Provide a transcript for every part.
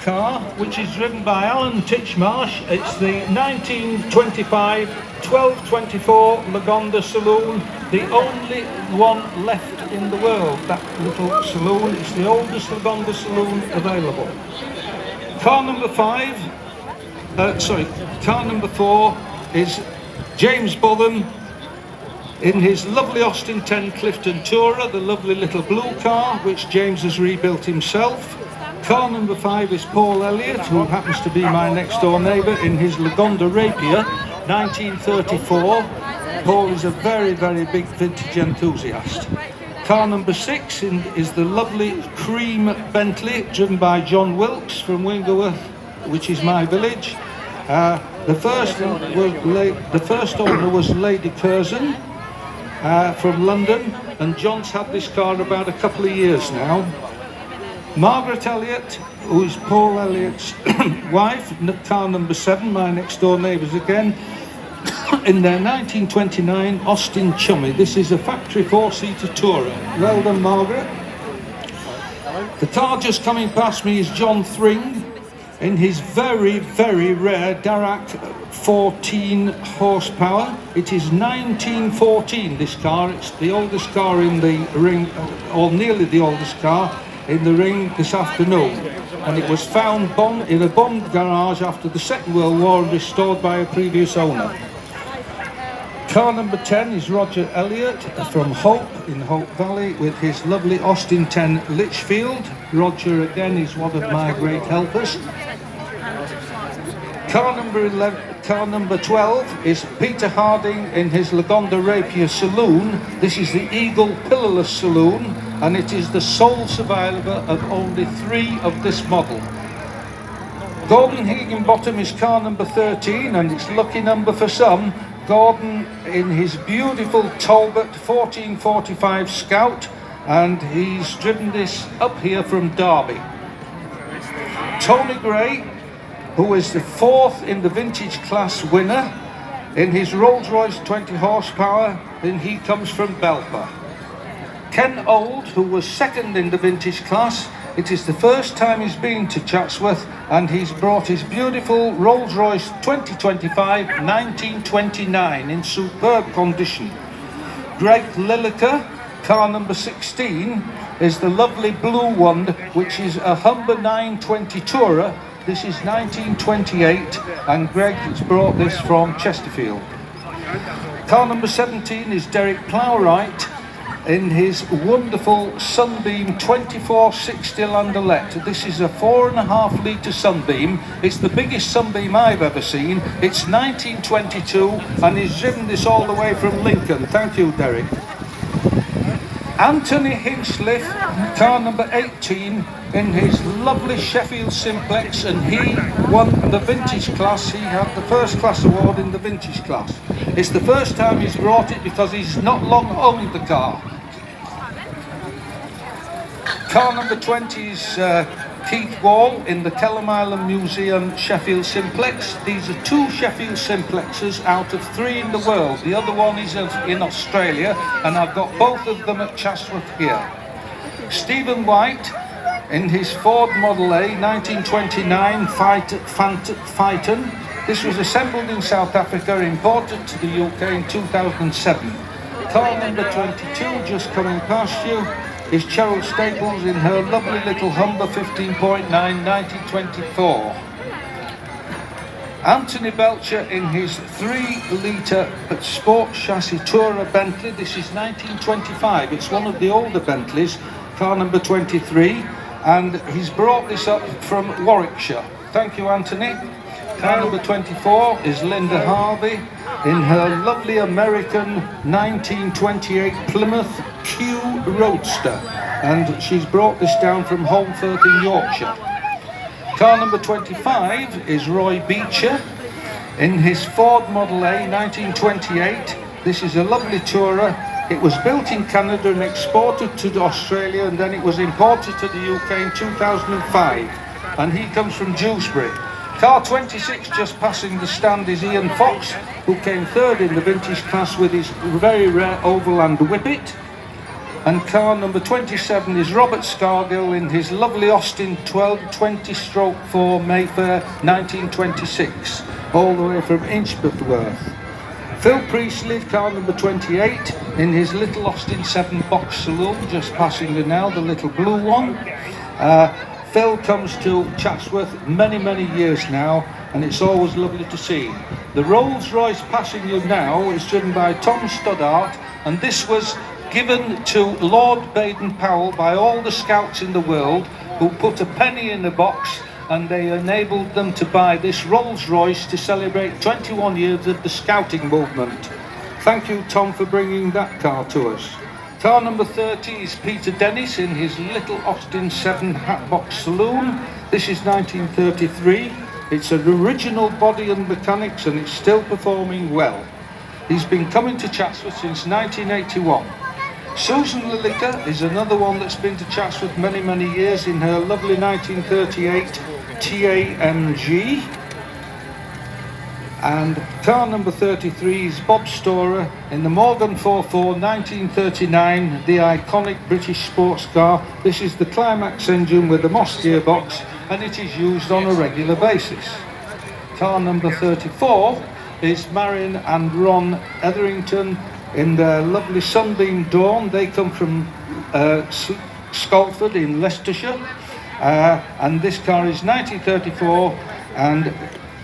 car, which is driven by Alan Titchmarsh. It's the 1925 1224 Lagonda Saloon, the only one left in the world. That little saloon is the oldest Lagonda Saloon available. Car number 4 is James Botham in his lovely Austin 10 Clifton Tourer, the lovely little blue car which James has rebuilt himself. Car number 5 is Paul Elliott, who happens to be my next door neighbour, in his Lagonda Rapier 1934. Paul is a very, very big vintage enthusiast. Car number 6 is the lovely cream Bentley, driven by John Wilkes from Wingerworth, which is my village. The first owner was Lady Curzon from London, and John's had this car about a couple of years now. Margaret Elliott, who is Paul Elliott's wife, car number 7, my next door neighbours again, in their 1929 Austin Chummy. This is a factory 4-seater Tourer. Well done, Margaret. The car just coming past me is John Thring in his very, very rare Darracq 14 horsepower. It is 1914, this car. It's the oldest car in the ring, or nearly the oldest car in the ring this afternoon, and it was found in a bombed garage after the Second World War and restored by a previous owner. Car number 10 is Roger Elliott from Hope in Hope Valley with his lovely Austin 10 Litchfield. Roger again is one of my great helpers. Car number 12 is Peter Harding in his Lagonda Rapier Saloon. This is the Eagle Pillarless Saloon, and it is the sole survivor of only 3 of this model. Gordon Higginbottom is car number 13, and it's lucky number for some. Gordon in his beautiful Talbot 1445 Scout, and he's driven this up here from Derby. Tony Gray, who is the 4th in the vintage class winner, in his Rolls-Royce 20 horsepower, and he comes from Belper. Ken Old, who was 2nd in the vintage class, it is the first time he's been to Chatsworth, and he's brought his beautiful Rolls-Royce 2025 1929 in superb condition. Greg Lilliker, car number 16, is the lovely blue one, which is a Humber 920 Tourer. This is 1928, and Greg has brought this from Chesterfield. Car number 17 is Derek Plowright in his wonderful Sunbeam 2460 Landaulette. This is a 4.5 litre Sunbeam. It's the biggest Sunbeam I've ever seen. It's 1922, and he's driven this all the way from Lincoln. Thank you, Derek. Anthony Hinchliffe, car number 18, in his lovely Sheffield Simplex, and he won the vintage class. He had the first class award in the vintage class. It's the first time he's brought it because he's not long owned the car. Car number 20 is Keith Wall in the Kellam Island Museum Sheffield Simplex. These are 2 Sheffield Simplexes out of 3 in the world. The other one is in Australia, and I've got both of them at Chatsworth here. Stephen White in his Ford Model A 1929 Phaeton. This was assembled in South Africa, imported to the UK in 2007. Car number 22, just coming past you, is Cheryl Staples in her lovely little Humber 15.9 1924. Anthony Belcher in his 3-litre sport chassis Tourer Bentley. This is 1925. It's one of the older Bentleys, car number 23, and he's brought this up from Warwickshire. Thank you, Anthony. Car number 24 is Linda Harvey in her lovely American 1928 Plymouth Q Roadster, and she's brought this down from Holmfirth in Yorkshire. Car number 25 is Roy Beecher in his Ford Model A 1928. This is a lovely Tourer. It was built in Canada and exported to Australia, and then it was imported to the UK in 2005, and he comes from Dewsbury. Car 26 just passing the stand is Ian Fox, who came 3rd in the vintage class with his very rare Overland Whippet. And car number 27 is Robert Scargill in his lovely Austin 1220/4 Mayfair 1926, all the way from Inchbethworth. Phil Priestley, car number 28, in his little Austin 7 box saloon, just passing you now, the little blue one. Phil comes to Chatsworth many years now, and it's always lovely to see. The Rolls Royce passing you now is driven by Tom Stoddart, and this was given to Lord Baden-Powell by all the scouts in the world who put a penny in the box, and they enabled them to buy this Rolls Royce to celebrate 21 years of the scouting movement. Thank you, Tom, for bringing that car to us. Car number 30 is Peter Dennis in his little Austin 7 Hatbox Saloon. This is 1933. It's an original body and mechanics, and it's still performing well. He's been coming to Chatsworth since 1981. Susan Lillicker is another one that's been to Chatsworth many years in her lovely 1938 TAMG. And car number 33 is Bob Storer in the Morgan 44 1939, the iconic British sports car. This is the Climax engine with the Moss gearbox, and it is used on a regular basis. Car number 34 is Marion and Ron Etherington in their lovely Sunbeam Dawn. They come from Scolford in Leicestershire, and this car is 1934, and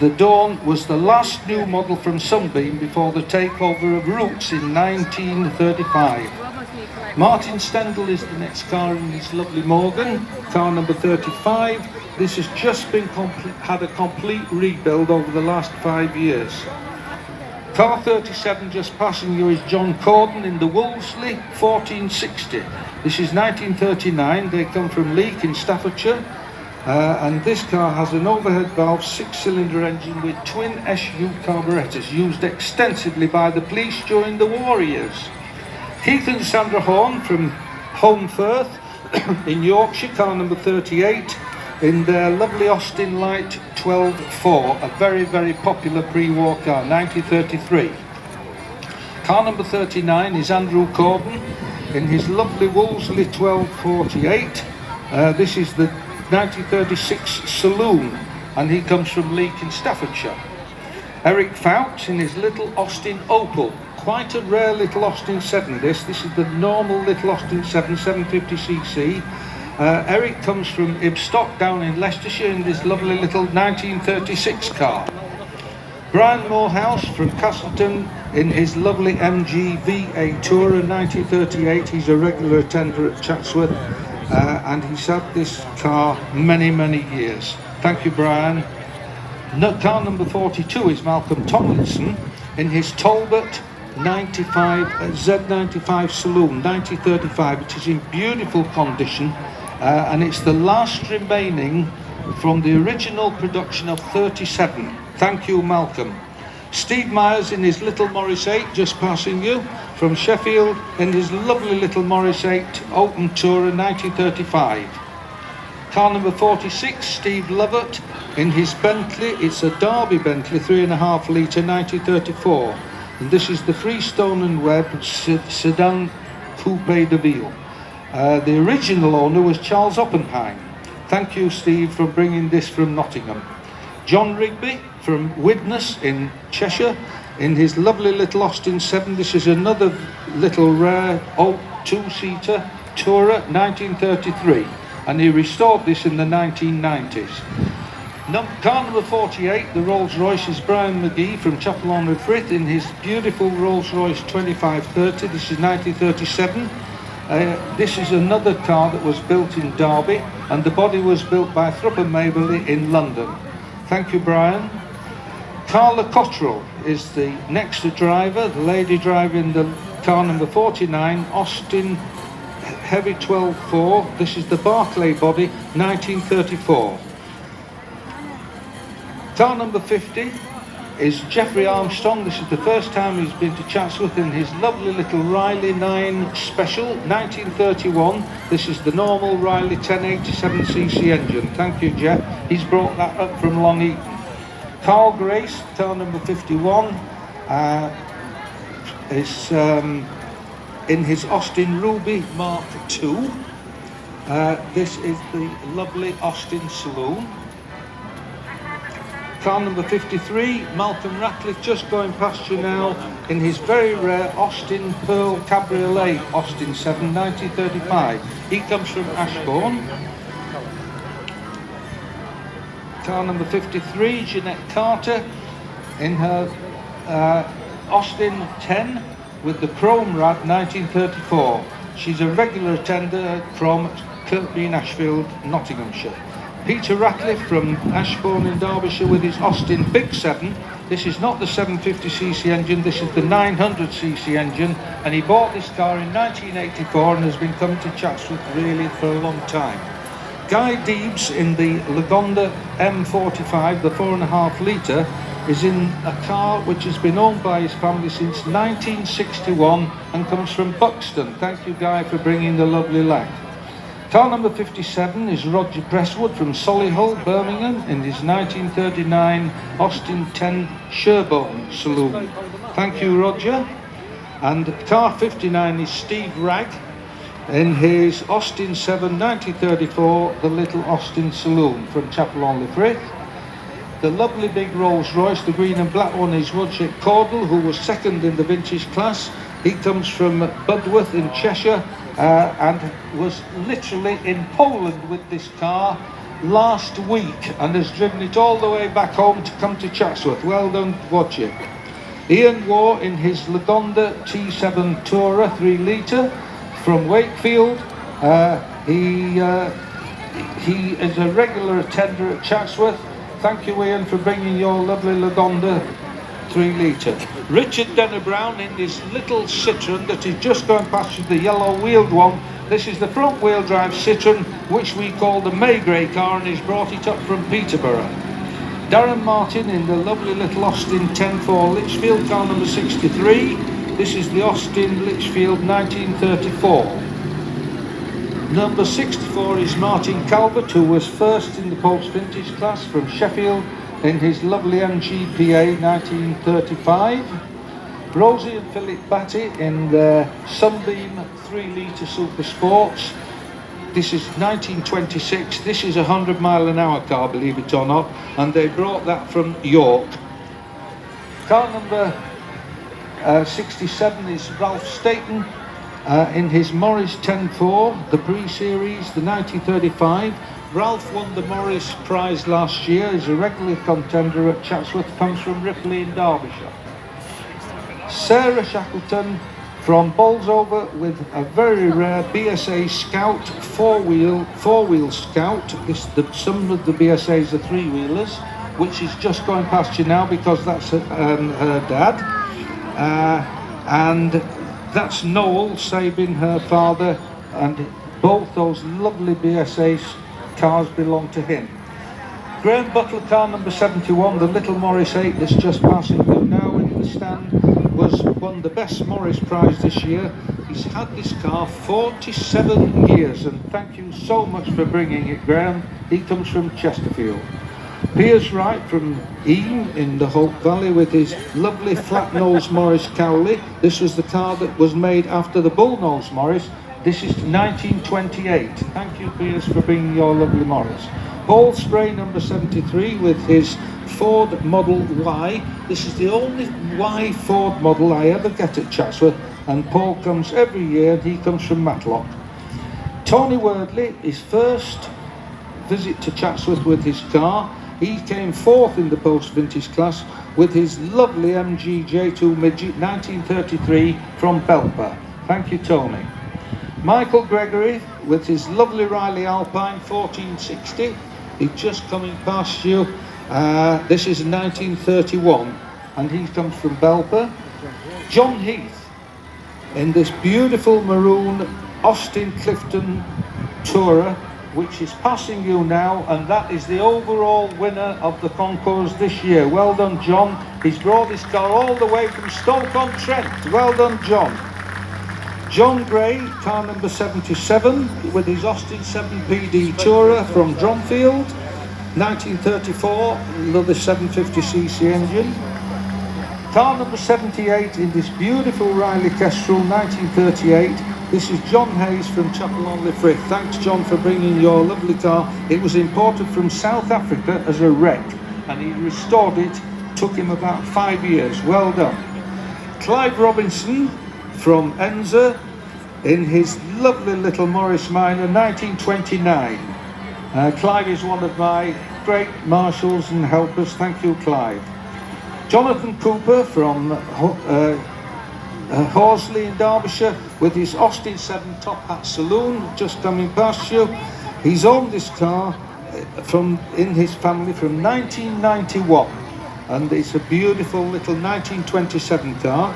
the Dawn was the last new model from Sunbeam before the takeover of Roots in 1935. Martin Stendhal is the next car in this lovely Morgan, car number 35. This has just been had a complete rebuild over the last 5 years. Car 37 just passing you is John Corden in the Wolseley 1460. This is 1939. They come from Leek in Staffordshire. And this car has an overhead valve 6-cylinder engine with twin SU carburetors, used extensively by the police during the war years. Keith and Sandra Horn from Holmfirth in Yorkshire, car number 38, in their lovely Austin Light 12.4, a very popular pre-war car, 1933. Car number 39 is Andrew Corden in his lovely Wolseley 1248. This is the 1936 Saloon, and he comes from Leek in Staffordshire. Eric Fouts in his little Austin Opal, quite a rare little Austin 7 this is the normal little Austin 7 750cc. Eric comes from Ibstock down in Leicestershire in this lovely little 1936 car. Brian Morehouse from Castleton in his lovely MG V8 Tourer 1938. He's a regular attender at Chatsworth, and he's had this car many years. Thank you, Brian. Car number 42 is Malcolm Tomlinson in his Talbot 95 Z95 Saloon 1935. It is in beautiful condition, and it's the last remaining from the original production of 37. Thank you, Malcolm. Steve Myers in his little Morris 8, just passing you, from Sheffield in his lovely little Morris 8 Open Tourer 1935. Car number 46, Steve Lovett in his Bentley. It's a Derby Bentley 3.5 litre 1934, and this is the Freestone and Webb Sedan Coupe de Ville. The original owner was Charles Oppenheim. Thank you, Steve, for bringing this from Nottingham. John Rigby from Widnes in Cheshire in his lovely little Austin 7. This is another little rare old two-seater Tourer 1933, and he restored this in the 1990s. Car number 48, the Rolls Royce, is Brian McGee from Chapel-on-the-Frith in his beautiful Rolls Royce 2530. This is 1937. This is another car that was built in Derby, and the body was built by Thrupp and Maberly in London. Thank you, Brian. Carla Cottrell is the next driver, the lady driver in the car number 49, Austin Heavy 12.4. This is the Barclay body, 1934. Car number 50 is Jeffrey Armstrong. This is the first time he's been to Chatsworth in his lovely little Riley 9 Special, 1931. This is the normal Riley 1087cc engine. Thank you, Jeff. He's brought that up from Long Eaton. Carl Grace, car number 51, is in his Austin Ruby Mark II. This is the lovely Austin Saloon. Car number 53, Malcolm Ratcliffe, just going past you now in his very rare Austin Pearl Cabriolet, Austin 7, 1935. He comes from Ashbourne. Car number 53, Jeanette Carter, in her Austin 10 with the Chrome Rad, 1934. She's a regular attender from Kirkby in Ashfield, Nottinghamshire. Peter Ratcliffe from Ashbourne in Derbyshire with his Austin Big 7. This is not the 750cc engine, this is the 900cc engine, and he bought this car in 1984 and has been coming to Chatsworth really for a long time. Guy Deebs in the Lagonda M45, the 4.5 litre, is in a car which has been owned by his family since 1961 and comes from Buxton. Thank you, Guy, for bringing the lovely lad. Car number 57 is Roger Presswood from Solihull, Birmingham, in his 1939 Austin 10 Sherborne Saloon. Thank you, Roger. And car 59 is Steve Ragg in his Austin 7 1934, the Little Austin Saloon from Chapel-on-le-Frith. The lovely big Rolls Royce, the green and black one, is Roger Caudle, who was second in the vintage class. He comes from Budworth in Cheshire and was literally in Poland with this car last week and has driven it all the way back home to come to Chatsworth. Well done, watch it. Ian Waugh in his Lagonda T7 Tourer 3 litre from Wakefield. He is a regular attender at Chatsworth. Thank you, Ian, for bringing your lovely Lagonda 3 litre. Richard Denner Brown in this little Citroen that is just going past you, the yellow wheeled one. This is the front wheel drive Citroen, which we call the Maygrey car, and he's brought it up from Peterborough. Darren Martin in the lovely little Austin 10-4 Litchfield, car number 63. This is the Austin Litchfield 1934. Number 64 is Martin Calvert, who was first in the post-vintage class from Sheffield in his lovely MGPA 1935. Rosie and Philip Batty in their Sunbeam 3 litre Super Sports. This is 1926. This is a 100-mile-an-hour car, believe it or not, and they brought that from York. Car number 67 is Ralph Staten in his Morris 10-4, the pre-series, the 1935. Ralph won the Morris Prize last year. He's a regular contender at Chatsworth, comes from Ripley in Derbyshire. Sarah Shackleton from Bolsover with a very rare BSA Scout four-wheel Scout. Some of the BSAs are three-wheelers, which is just going past you now because that's her dad. And that's Noel Sabin, her father, and both those lovely BSA cars belong to him. Graham Butler, car number 71, the little Morris 8 that's just passing through now in the stand, won the best Morris Prize this year. He's had this car 47 years, and thank you so much for bringing it, Graham. He comes from Chesterfield. Piers Wright from Eam in the Hope Valley with his lovely flat nose Morris Cowley. This was the car that was made after the bull nose Morris. This is 1928. Thank you, Piers, for bringing your lovely Morris. Paul Spray, number 73, with his Ford Model Y. This is the only Y Ford model I ever get at Chatsworth, and Paul comes every year, and he comes from Matlock. Tony Wordley, his first visit to Chatsworth with his car. He came fourth in the post-vintage class with his lovely MG J2 Midget 1933 from Belper. Thank you, Tony. Michael Gregory with his lovely Riley Alpine 1460. He's just coming past you. This is 1931, and he comes from Belper. John Heath in this beautiful maroon Austin Clifton Tourer, which is passing you now, and that is the overall winner of the concours this year. Well done, John. He's brought this car all the way from Stoke-on-Trent. Well done, John. John Gray, car number 77, with his Austin 7 PD Tourer from Drumfield, 1934, another 750cc engine. Car number 78 in this beautiful Riley Kestrel 1938. This is John Hayes from Chapel-on-Frith. Thanks, John, for bringing your lovely car. It was imported from South Africa as a wreck, and he restored it. Took him about 5 years. Well done. Clive Robinson from Enza in his lovely little Morris Minor 1929. Clive is one of my great marshals and helpers. Thank you, Clive. Jonathan Cooper from Horsley in Derbyshire with his Austin 7 Top Hat Saloon, just coming past you. He's owned this car in his family from 1991, and it's a beautiful little 1927 car.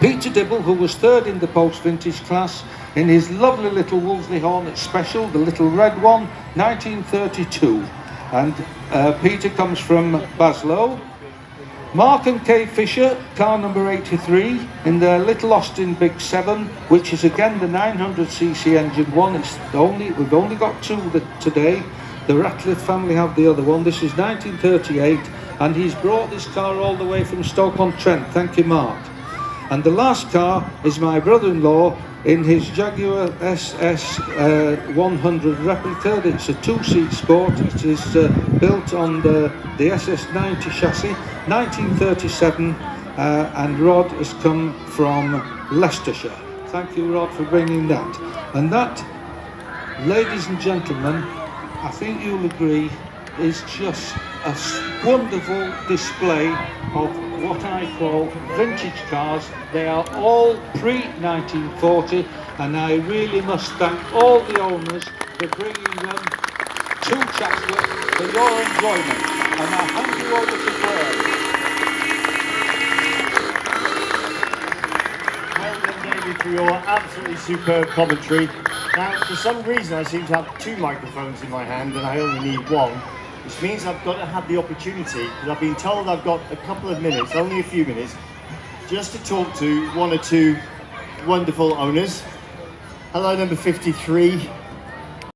Peter Dibble, who was third in the post-vintage class, in his lovely little Wolseley Hornet Special, the little red one, 1932. And Peter comes from Baslow. Mark and Kay Fisher, car number 83, in their little Austin Big 7, which is again the 900cc engine one. We've only got two today. The Ratcliffe family have the other one. This is 1938, and he's brought this car all the way from Stoke-on-Trent. Thank you, Mark. And the last car is my brother-in-law in his Jaguar SS 100 replica. It's a two-seat sport. It is built on the SS90 chassis, 1937, and Rod has come from Leicestershire. Thank you, Rod, for bringing that. And that, ladies and gentlemen, I think you'll agree, is just a wonderful display of what I call vintage cars. They are all pre-1940, and I really must thank all the owners for bringing them to Chatsworth for your enjoyment. And I hand you over to Graham. Well done, David, for your absolutely superb commentary. Now, for some reason, I seem to have two microphones in my hand, and I only need one, which means I've got to have the opportunity, because I've been told I've got a couple of minutes, only a few minutes, just to talk to one or two wonderful owners. Hello, number 53.